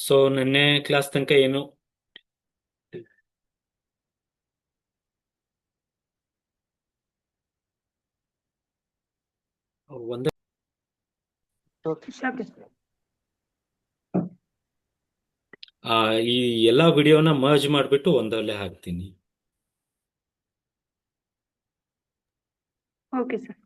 So ನಿನ್ನೆ class ತನಕ ಏನು ಒಂದೇ Okay, okay. ಈ ಎಲ್ಲಾ ವಿಡಿಯೋನ ಮರ್ಜ್ ಮಾಡಿಬಿಟ್ಟು ಒಂದಲ್ಲೇ ಹಾಕ್ತೀನಿ. Okay, sir.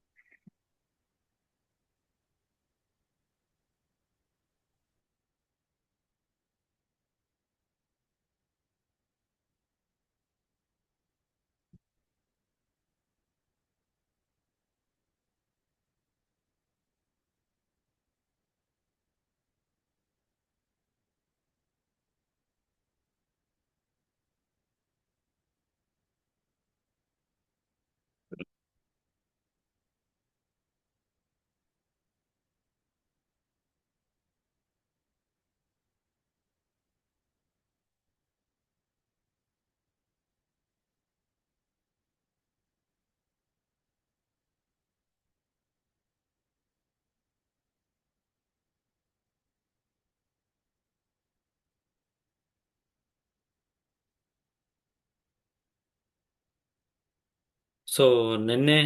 ಸೊ ನಿನ್ನೆ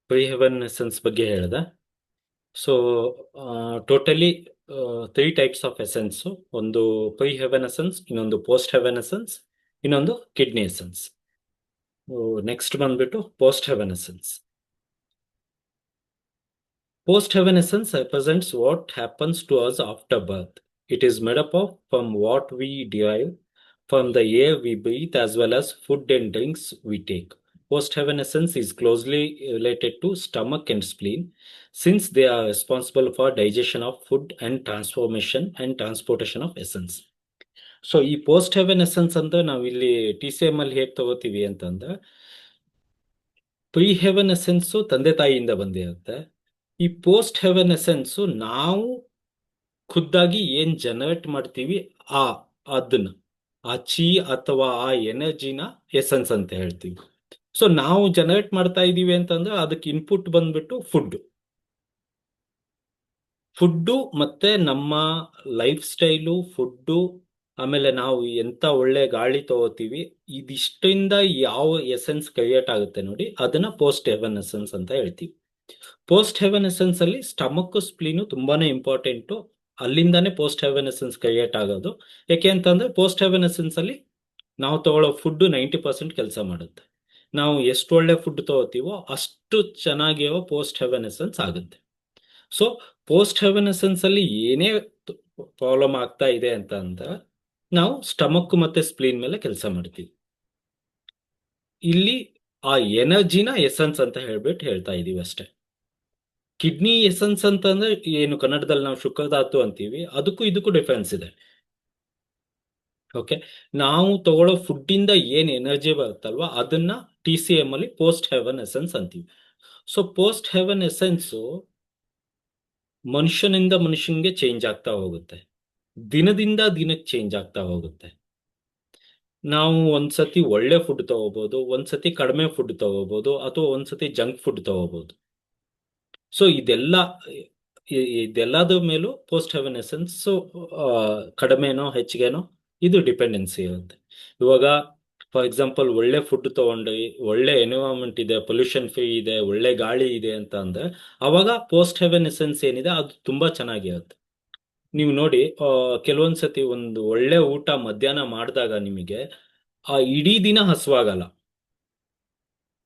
ಪ್ರೀ ಹೆವನ್ ಎಸೆನ್ಸ್ ಬಗ್ಗೆ ಹೇಳ್ದ. So totally 3 types of essence. ಒಂದು ಪ್ರೀ ಹೆವನ್ ಎಸೆನ್ಸ್, ಇನ್ನೊಂದು ಪೋಸ್ಟ್ ಹೆವನ್ ಎಸೆನ್ಸ್, ಇನ್ನೊಂದು ಕಿಡ್ನಿ ಎಸೆನ್ಸ್. ನೆಕ್ಸ್ಟ್ ಬಂದ್ಬಿಟ್ಟು post heaven essence. Post heaven essence represents what happens to us after birth. It is made up of from what we derive from the air we breathe as well as food and drinks we take. Post heaven essence is closely related to stomach and spleen since they are responsible for digestion of food and transformation and transportation of essence. So ಈ post heaven essence ಅಂತ ನಾವು ಇಲ್ಲಿ TCM ಅಲ್ಲಿ ಹೇಗೆ ತಗೋತೀವಿ ಅಂತಂದ್ರೆ, pre Heaven essence ತಂದೆ ತಾಯಿಯಿಂದ ಬಂದಿರುತ್ತೆ. ಈ ಪೋಸ್ಟ್ ಹೆವೆನ್ ಎಸೆನ್ಸು ನಾವು ಖುದ್ದಾಗಿ ಏನ್ ಜನರೇಟ್ ಮಾಡ್ತೀವಿ ಆ ಅದನ್ನ ಆ ಚಿ ಅಥವಾ ಆ ಎನರ್ಜಿನ ಎಸೆನ್ಸ್ ಅಂತ ಹೇಳ್ತೀವಿ. ಸೊ ನಾವು ಜನರೇಟ್ ಮಾಡ್ತಾ ಇದೀವಿ ಅಂತಂದ್ರೆ ಅದಕ್ಕೆ ಇನ್ಪುಟ್ ಬಂದ್ಬಿಟ್ಟು ಫುಡ್ಡು ಮತ್ತೆ ನಮ್ಮ ಲೈಫ್ ಸ್ಟೈಲು, ಫುಡ್ಡು, ಆಮೇಲೆ ನಾವು ಎಂತ ಒಳ್ಳೆ ಗಾಳಿ ತಗೋತೀವಿ, ಇದಿಷ್ಟಿಂದ ಯಾವ ಎಸೆನ್ಸ್ ಕ್ರಿಯೇಟ್ ಆಗುತ್ತೆ ನೋಡಿ, ಅದನ್ನ ಪೋಸ್ಟ್ ಹೆವೆನ್ ಎಸೆನ್ಸ್ ಅಂತ ಹೇಳ್ತೀವಿ. ಪೋಸ್ಟ್ ಹೆವೆನ್ ಎಸೆನ್ಸ್ ಅಲ್ಲಿ ಸ್ಟಮಕ್ ಸ್ಪ್ಲೀನು ತುಂಬಾನೇ ಇಂಪಾರ್ಟೆಂಟು. ಅಲ್ಲಿಂದಾನೇ ಪೋಸ್ಟ್ ಹೆವೆನ್ ಎಸೆನ್ಸ್ ಕ್ರಿಯೇಟ್ ಆಗೋದು. ಯಾಕೆ ಅಂತಂದ್ರೆ ಪೋಸ್ಟ್ ಹೆವೆನ್ ಎಸೆನ್ಸ್ ಅಲ್ಲಿ ನಾವು ತಗೊಳ್ಳೋ ಫುಡ್ 90% ಕೆಲಸ ಮಾಡುತ್ತೆ. ನಾವು ಎಷ್ಟು ಒಳ್ಳೆ ಫುಡ್ ತಗೋತೀವೋ ಅಷ್ಟು ಚೆನ್ನಾಗಿರೋ ಪೋಸ್ಟ್ ಹೆವೆನ್ ಎಸೆನ್ಸ್ ಆಗುತ್ತೆ. ಸೊ ಪೋಸ್ಟ್ ಹೆವೆನ್ ಎಸೆನ್ಸ್ ಅಲ್ಲಿ ಏನೇ ಪ್ರಾಬ್ಲಮ್ ಆಗ್ತಾ ಇದೆ ಅಂತ ಅಂದ್ರೆ ನಾವು ಸ್ಟಮಕ್ ಮತ್ತೆ ಸ್ಪ್ಲೀನ್ ಮೇಲೆ ಕೆಲಸ ಮಾಡ್ತೀವಿ. ಇಲ್ಲಿ ಆ ಎನರ್ಜಿನ ಎಸೆನ್ಸ್ ಅಂತ ಹೇಳ್ಬಿಟ್ಟು ಹೇಳ್ತಾ ಇದೀವಿ ಅಷ್ಟೇ. ಕಿಡ್ನಿ ಎಸೆನ್ಸ್ ಅಂತಂದ್ರೆ ಏನು ಕನ್ನಡದಲ್ಲಿ ನಾವು ಶುಕ್ರಧಾತು ಅಂತೀವಿ, ಅದಕ್ಕೂ ಇದಕ್ಕೂ ಡಿಫರೆನ್ಸ್ ಇದೆ. ಓಕೆ, ನಾವು ತಗೊಳ್ಳೋ ಫುಡ್ ಇಂದ ಏನ್ ಎನರ್ಜಿ ಬರುತ್ತಲ್ವಾ ಅದನ್ನ TCM ಅಲ್ಲಿ ಪೋಸ್ಟ್ ಹೆವೆನ್ ಎಸೆನ್ಸ್ ಅಂತೀವಿ. ಸೊ ಪೋಸ್ಟ್ ಹೆವೆನ್ ಎಸೆನ್ಸು ಮನುಷ್ಯನಿಂದ ಮನುಷ್ಯನ್ಗೆ ಚೇಂಜ್ ಆಗ್ತಾ ಹೋಗುತ್ತೆ, ದಿನದಿಂದ ದಿನಕ್ಕೆ ಚೇಂಜ್ ಆಗ್ತಾ ಹೋಗುತ್ತೆ. ನಾವು ಒಂದ್ಸತಿ ಒಳ್ಳೆ ಫುಡ್ ತಗೋಬಹುದು, ಒಂದ್ಸತಿ ಕಡಿಮೆ ಫುಡ್ ತಗೋಬಹುದು, ಅಥವಾ ಒಂದ್ಸತಿ ಜಂಕ್ ಫುಡ್ ತಗೋಬಹುದು. ಸೊ ಇದೆಲ್ಲದ ಮೇಲೂ ಪೋಸ್ಟ್ ಹೆವೆನ್ ಎಸೆನ್ಸ್ ಕಡಿಮೆನೋ ಹೆಚ್ಚಿಗೆನೋ ಇದು ಡಿಪೆಂಡೆನ್ಸಿ ಇರುತ್ತೆ. ಇವಾಗ ಫಾರ್ ಎಕ್ಸಾಂಪಲ್ ಒಳ್ಳೆ ಫುಡ್ ತಗೊಂಡ್ರಿ, ಒಳ್ಳೆ ಎನ್ವಿರಾನ್ಮೆಂಟ್ ಇದೆ, ಪೊಲ್ಯೂಷನ್ ಫ್ರೀ ಇದೆ, ಒಳ್ಳೆ ಗಾಳಿ ಇದೆ ಅಂತ ಅಂದ್ರೆ ಅವಾಗ ಪೋಸ್ಟ್ ಹೆವೆನ್ ಎಸೆನ್ಸ್ ಏನಿದೆ ಅದು ತುಂಬಾ ಚೆನ್ನಾಗಿರುತ್ತೆ. ನೀವು ನೋಡಿ, ಕೆಲವೊಂದ್ಸತಿ ಒಂದು ಒಳ್ಳೆ ಊಟ ಮಧ್ಯಾಹ್ನ ಮಾಡಿದಾಗ ನಿಮಗೆ ಆ ಇಡೀ ದಿನ ಹಸುವಾಗಲ್ಲ.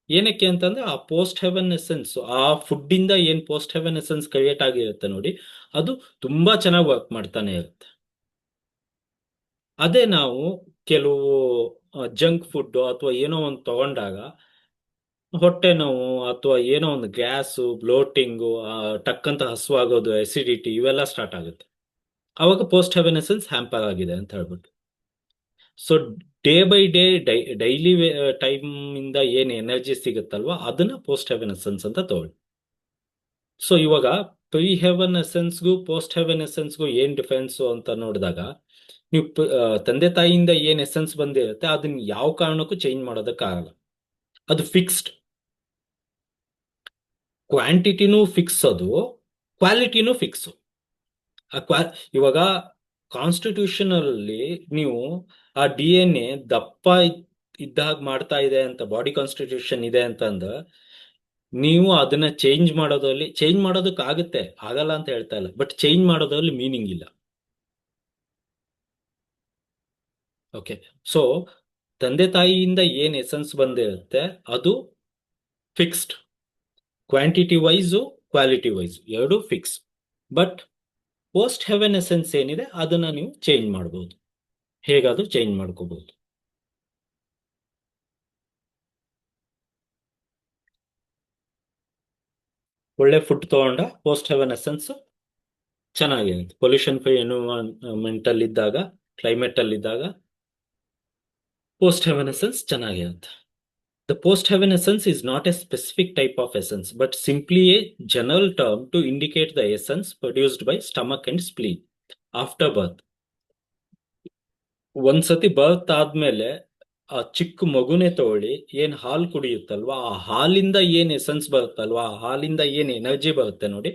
ಏನಕ್ಕೆ ಅಂತಂದ್ರೆ ಆ ಪೋಸ್ಟ್ ಹೆವೆನ್ ಎಸೆನ್ಸ್, ಆ ಫುಡ್ ಇಂದ ಏನ್ ಪೋಸ್ಟ್ ಹೆವೆನ್ ಎಸೆನ್ಸ್ ಕ್ರಿಯೇಟ್ ಆಗಿರುತ್ತೆ ನೋಡಿ, ಅದು ತುಂಬಾ ಚೆನ್ನಾಗಿ ವರ್ಕ್ ಮಾಡ್ತಾನೆ ಇರುತ್ತೆ. ಅದೇ ನಾವು ಕೆಲವು ಜಂಕ್ ಫುಡ್ ಅಥವಾ ಏನೋ ಒಂದು ತಗೊಂಡಾಗ ಹೊಟ್ಟೆ ನೋವು ಅಥವಾ ಏನೋ ಒಂದು ಗ್ಯಾಸು, ಬ್ಲೋಟಿಂಗು, ಟಕ್ಕಂತ ಹಸುವಾಗೋದು, ಅಸಿಡಿಟಿ ಇವೆಲ್ಲ ಸ್ಟಾರ್ಟ್ ಆಗುತ್ತೆ. ಅವಾಗ ಪೋಸ್ಟ್ ಹೆವೆನ್ ಎಸೆನ್ಸ್ ಹ್ಯಾಂಪರ್ ಆಗಿದೆ ಅಂತ ಹೇಳ್ಬಿಟ್ಟು. So day by day daily time ಇಂದ ಏನ್ ಎನರ್ಜಿ ಸಿಗುತ್ತಲ್ವಾ ಅದನ್ನ ಪೋಸ್ಟ್ ಹೆವೆನ್ ಎಸೆನ್ಸ್ ಅಂತ ತಗೊಳ್ಳಿ. ಸೊ ಇವಾಗ ಪ್ರೀ ಹೆವೆನ್ ಎಸೆನ್ಸ್ಗೂ ಪೋಸ್ಟ್ ಹೆವೆನ್ ಎಸೆನ್ಸ್ಗೂ ಏನ್ ಡಿಫರೆನ್ಸ್ ಅಂತ ನೋಡಿದಾಗ, ನೀವು ತಂದೆ ತಾಯಿಯಿಂದ ಏನ್ ಎಸೆನ್ಸ್ ಬಂದಿರುತ್ತೆ ಅದನ್ನ ಯಾವ ಕಾರಣಕ್ಕೂ ಚೇಂಜ್ ಮಾಡೋದಕ್ಕಾಗಲ್ಲ. ಅದು ಫಿಕ್ಸ್ಡ್. ಕ್ವಾಂಟಿಟಿನೂ ಫಿಕ್ಸ್, ಅದು ಕ್ವಾಲಿಟಿನೂ ಫಿಕ್ಸ್. ಇವಾಗ ಕಾನ್ಸ್ಟಿಟ್ಯೂಷನ್ ಅಲ್ಲಿ ನೀವು ಆ DNA ದಪ್ಪ ಇದ್ದಾಗ ಮಾಡ್ತಾ ಇದೆ ಅಂತ, ಬಾಡಿ ಕಾನ್ಸ್ಟಿಟ್ಯೂಷನ್ ಇದೆ ಅಂತಂದ ನೀವು ಅದನ್ನ ಚೇಂಜ್ ಮಾಡೋದಕ್ಕಾಗುತ್ತೆ, ಆಗಲ್ಲ ಅಂತ ಹೇಳ್ತಾ ಇಲ್ಲ, ಬಟ್ ಚೇಂಜ್ ಮಾಡೋದ್ರಲ್ಲಿ ಮೀನಿಂಗ್ ಇಲ್ಲ. ಓಕೆ, ಸೊ ತಂದೆ ತಾಯಿಯಿಂದ ಏನ್ ಎಸೆನ್ಸ್ ಬಂದಿರುತ್ತೆ ಅದು fixed, quantity wise quality wise ಎರಡು fix. But post heaven essence ಏನಿದೆ ಅದನ್ನ ನೀವು ಚೇಂಜ್ ಮಾಡ್ಬೋದು, ಹೇಗಾದ್ರೂ ಚೇಂಜ್ ಮಾಡ್ಕೋಬಹುದು. ಒಳ್ಳೆ ಫುಡ್ ತಗೊಂಡ ಪೋಸ್ಟ್ ಹೆವೆನ್ ಎಸೆನ್ಸ್ ಚೆನ್ನಾಗಿರುತ್ತೆ. ಪೊಲ್ಯೂಷನ್ ಫ್ರೀ ಎನ್ವಿರಾನ್ಮೆಂಟ್ ಅಲ್ಲಿ ಇದ್ದಾಗ, ಕ್ಲೈಮೇಟ್ ಅಲ್ಲಿ ಇದ್ದಾಗ ಪೋಸ್ಟ್ ಹೆವೆನ್ ಎಸೆನ್ಸ್ ಚೆನ್ನಾಗಿರುತ್ತೆ. The post-heaven essence is not a specific type of essence, but simply a general term to indicate the essence produced by stomach and spleen after birth. ಒಂದ್ಸತಿ ಬರ್ತ್ ಆದ್ಮೇಲೆ ಆ ಚಿಕ್ಕ ಮಗುನೇ ತಗೊಳ್ಳಿ, ಏನ್ ಹಾಲು ಕುಡಿಯುತ್ತಲ್ವಾ, ಆ ಹಾಲಿಂದ ಏನ್ ಎಸೆನ್ಸ್ ಬರುತ್ತಲ್ವಾ, ಆ ಹಾಲಿಂದ ಏನ್ ಎನರ್ಜಿ ಬರುತ್ತೆ ನೋಡಿ,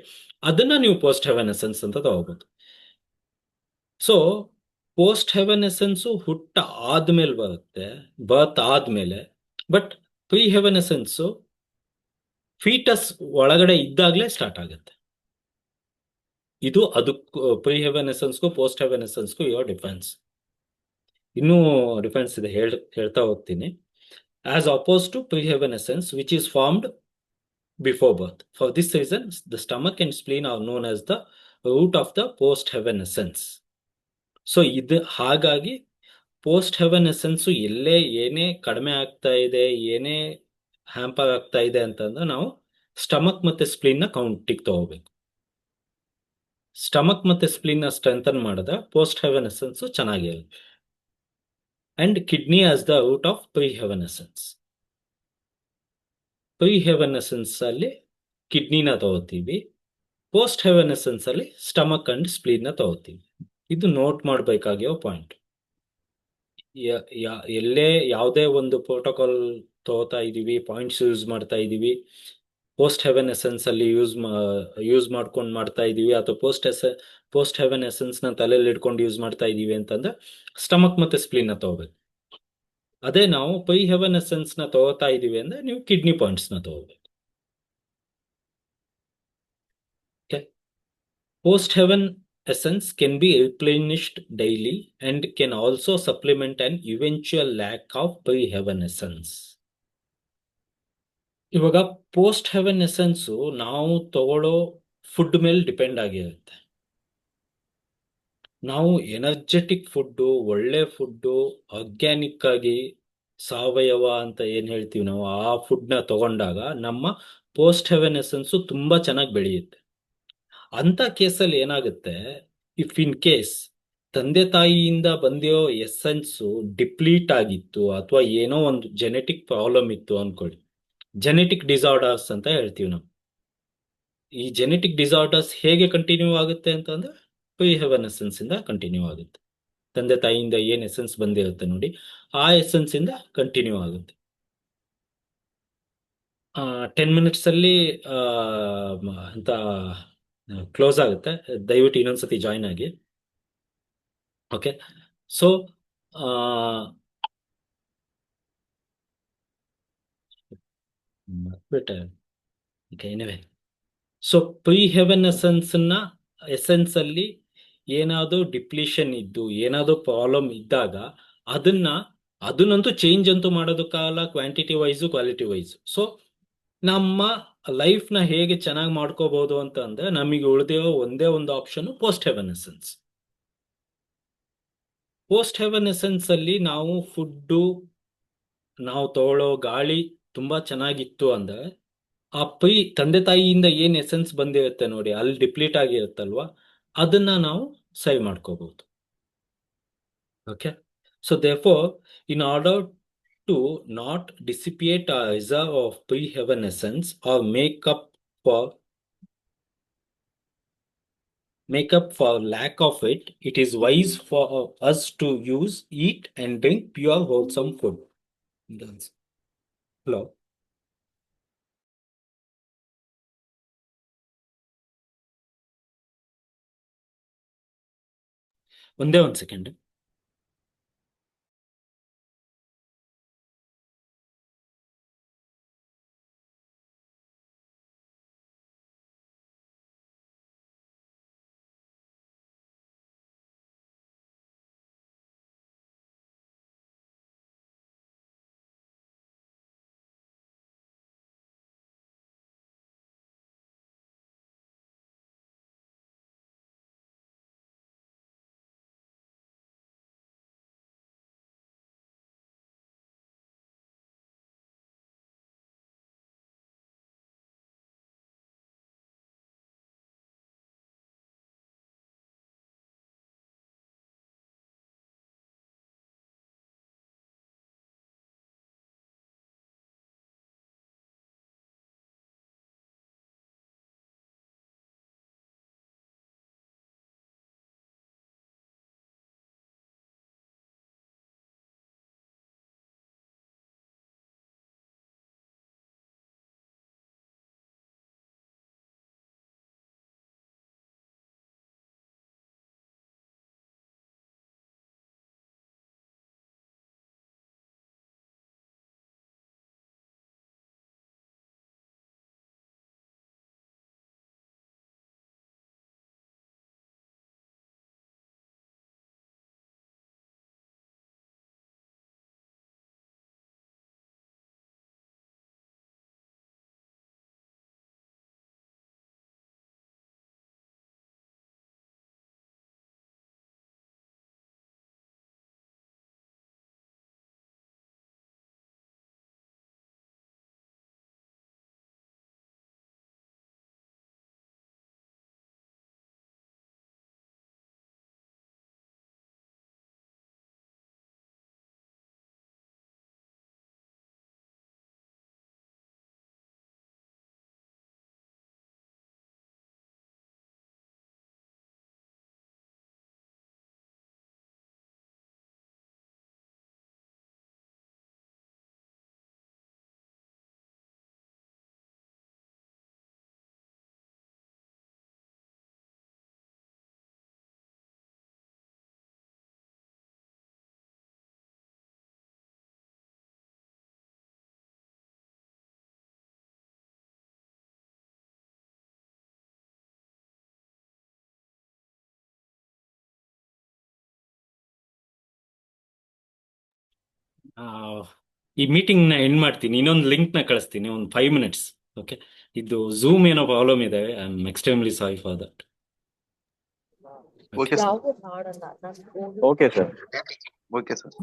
ಅದನ್ನ ನೀವು ಪೋಸ್ಟ್ ಹೆವೆನ್ ಎಸೆನ್ಸ್ ಅಂತ ತಗೋಬಹುದು. ಸೊ ಪೋಸ್ಟ್ ಹೆವೆನ್ ಎಸೆನ್ಸ್ ಹುಟ್ಟ ಆದ್ಮೇಲೆ ಬರುತ್ತೆ, ಬರ್ತ್ ಆದ್ಮೇಲೆ. But pre heaven essence foetus ಒಳಗಡೆ ಇದ್ದಾಗಲೇ ಸ್ಟಾರ್ಟ್ ಆಗುತ್ತೆ. ಇದು ಅದಕ್ಕೂ ಪ್ರೀ ಹೆವೆನ್ ಎಸೆನ್ಸ್ಗೂ ಪೋಸ್ಟ್ ಹೆವೆನ್ ಎಸೆನ್ಸ್ಗೂ ಇರೋ ಡಿಫರೆನ್ಸ್. ಇನ್ನೂ ಡಿಫರೆನ್ಸ್ ಇದೆ, ಹೇಳ್ತಾ ಹೋಗ್ತೀನಿ. As opposed to pre heaven essence which is formed before birth. For this reason the stomach and spleen are known as the root of the post heaven essence. So ಇದು ಹಾಗಾಗಿ post heaven essence ಎಲ್ಲೇ ಏನೇ ಕಡಿಮೆ ಆಗ್ತಾ ಇದೆ, ಏನೇ hamper ಆಗ್ತಾ ಇದೆ ಅಂತಂದ್ರೆ ನಾವು ಸ್ಟಮಕ್ ಮತ್ತೆ ಸ್ಪ್ಲೀನ್ ನ ಕೌಂಟಿಗೆ ತಗೋಬೇಕು. ಸ್ಟಮಕ್ ಮತ್ತೆ ಸ್ಪ್ಲೀನ್ ನ ಸ್ಟ್ರೆಂಥನ್ ಮಾಡಿದ್ರೆ ಪೋಸ್ಟ್ ಹೆವೆನ್ ಎಸೆನ್ಸ್ ಚೆನ್ನಾಗಿರುತ್ತೆ. And kidney as the root of pre heaven essence. Pre heaven essence ಅಲ್ಲಿ ಕಿಡ್ನಿನ ತಗೋತೀವಿ, ಪೋಸ್ಟ್ ಹೆವೆನ್ ಎಸೆನ್ಸ್ ಅಲ್ಲಿ ಸ್ಟಮಕ್ ಅಂಡ್ ಸ್ಪ್ಲೀನ್ ನ ತಗೋತೀವಿ. ಇದು ನೋಟ್ ಮಾಡಬೇಕಾಗಿರೋ ಪಾಯಿಂಟ್. ಎಲ್ಲೇ ಯಾವುದೇ ಒಂದು ಪ್ರೋಟೋಕಾಲ್ ತಗೋತಾ ಇದೀವಿ, ಪಾಯಿಂಟ್ಸ್ ಯೂಸ್ ಮಾಡ್ತಾ ಇದೀವಿ, ಪೋಸ್ಟ್ ಹೆವೆನ್ ಎಸೆನ್ಸ್ ಅಲ್ಲಿ ಯೂಸ್ ಮಾಡ್ಕೊಂಡು ಮಾಡ್ತಾ ಇದೀವಿ, ಅಥವಾ ಪೋಸ್ಟ್ ಹೆವೆನ್ ಎಸೆನ್ಸ್ ನ ತಲೆಯಲ್ಲಿ ಇಟ್ಕೊಂಡು ಯೂಸ್ ಮಾಡ್ತಾ ಇದೀವಿ ಅಂತಂದ್ರೆ ಸ್ಟಮಕ್ ಮತ್ತೆ ಸ್ಪ್ಲೀನ್ ನ ತಗೋಬೇಕು. ಅದೇ ನಾವು ಪ್ರೀ ಹೆವೆನ್ ಎಸೆನ್ಸ್ ನ ತಗೋತಾ ಇದೀವಿ ಅಂದ್ರೆ ನೀವು ಕಿಡ್ನಿ ಪಾಯಿಂಟ್ಸ್ ನ ತಗೋಬೇಕು. Post heaven essence can be replenished daily and can also supplement an eventual lack of pre-heaven essence. ಇವಾಗ ಪೋಸ್ಟ್ ಹೆವೆನ್ ಎಸೆನ್ಸ್ ನಾವು ತಗೊಳ್ಳೋ ಫುಡ್ ಮೇಲೆ ಡಿಪೆಂಡ್ ಆಗಿರುತ್ತೆ. ನಾವು ಎನರ್ಜೆಟಿಕ್ ಫುಡ್ಡು, ಒಳ್ಳೆ ಫುಡ್ಡು, ಆರ್ಗ್ಯಾನಿಕ್ ಆಗಿ ಸಾವಯವ ಅಂತ ಏನ್ ಹೇಳ್ತೀವಿ ನಾವು, ಆ ಫುಡ್ ನ ತಗೊಂಡಾಗ ನಮ್ಮ ಪೋಸ್ಟ್ ಹೆವೆನ್ ಎಸೆನ್ಸ್ ತುಂಬಾ ಚೆನ್ನಾಗಿ ಬೆಳೆಯುತ್ತೆ. ಅಂತ ಕೇಸಲ್ಲಿ ಏನಾಗುತ್ತೆ, ಇಫ್ ಇನ್ ಕೇಸ್ ತಂದೆ ತಾಯಿಯಿಂದ ಬಂದಿರೋ ಎಸೆನ್ಸ್ ಡಿಪ್ಲೀಟ್ ಆಗಿತ್ತು, ಅಥವಾ ಏನೋ ಒಂದು ಜೆನೆಟಿಕ್ ಪ್ರಾಬ್ಲಮ್ ಇತ್ತು ಅನ್ಕೊಳ್ಳಿ, ಜೆನೆಟಿಕ್ ಡಿಸಾರ್ಡರ್ಸ್ ಅಂತ ಹೇಳ್ತೀವಿ ನಾವು. ಈ ಜೆನೆಟಿಕ್ ಡಿಸಾರ್ಡರ್ಸ್ ಹೇಗೆ ಕಂಟಿನ್ಯೂ ಆಗುತ್ತೆ ಅಂತಂದ್ರೆ ಪ್ರೀ ಹೆವೆನ್ ಎಸೆನ್ಸ್ ಇಂದ ಕಂಟಿನ್ಯೂ ಆಗುತ್ತೆ. ತಂದೆ ತಾಯಿಯಿಂದ ಏನ್ ಎಸೆನ್ಸ್ ಬಂದಿರುತ್ತೆ ನೋಡಿ, ಆ ಎಸೆನ್ಸ್ ಇಂದ ಕಂಟಿನ್ಯೂ ಆಗುತ್ತೆ. 10 minutes ಅಲ್ಲಿ ಅಂತ ಕ್ಲೋಸ್ ಆಗುತ್ತೆ. ದಯವಿಟ್ಟು ಇನ್ನೊಂದ್ಸತಿ ಜಾಯ್ನ್ ಆಗಿ. Okay, so anyway, so pre heaven essence ಅಲ್ಲಿ ಏನಾದ್ರು ಡಿಪ್ಲೀಷನ್ ಇದ್ದು, ಏನಾದ್ರು ಪ್ರಾಬ್ಲಮ್ ಇದ್ದಾಗ ಅದನ್ನಂತೂ ಚೇಂಜ್ ಅಂತೂ ಮಾಡೋದಕ್ಕಾಗಲ್ಲ, quantity wise quality wise. So ನಮ್ಮ ಲೈಫ್ ನ ಹೇಗೆ ಚೆನ್ನಾಗಿ ಮಾಡ್ಕೋಬಹುದು ಅಂತ ಅಂದ್ರೆ ನಮಗೆ ಉಳಿದಿರೋ ಒಂದೇ ಒಂದು option post heaven essence. Post heaven essence ಅಲ್ಲಿ ನಾವು ಫುಡ್ಡು, ನಾವು ತಗೊಳ್ಳೋ ಗಾಳಿ ತುಂಬಾ ಚೆನ್ನಾಗಿತ್ತು ಅಂದ್ರೆ ಆ ತಂದೆ ತಾಯಿಯಿಂದ ಏನ್ ಎಸೆನ್ಸ್ ಬಂದಿರುತ್ತೆ ನೋಡಿ, ಅಲ್ಲಿ ಡಿಪ್ಲೀಟ್ ಆಗಿರುತ್ತಲ್ವಾ, ಅದನ್ನ ನಾವು ಸರಿ ಮಾಡ್ಕೋಬಹುದು. Okay, so therefore in order to not dissipate our reserve of pre-heaven essence or make up for lack of it, it is wise for us to eat and drink pure wholesome food. Hello. ಒಂದೇ ಒಂದು second. ಆ, ಈ meeting ನ end ಮಾಡ್ತೀನಿ. ಇನ್ನೊಂದು link ನ ಕಳಿಸ್ತೀನಿ, ಒಂದು 5 minutes. ಓಕೆ, ಇದು ಝೂಮ್ ಏನೋ ಪ್ರಾಬ್ಲಮ್ ಇದೆ. I am extremely sorry for that. Okay sir. ಯಾವ್ದು ಮಾಡಲ್ಲ ನಾನು ಓಕೆ ಸರ್. Okay sir.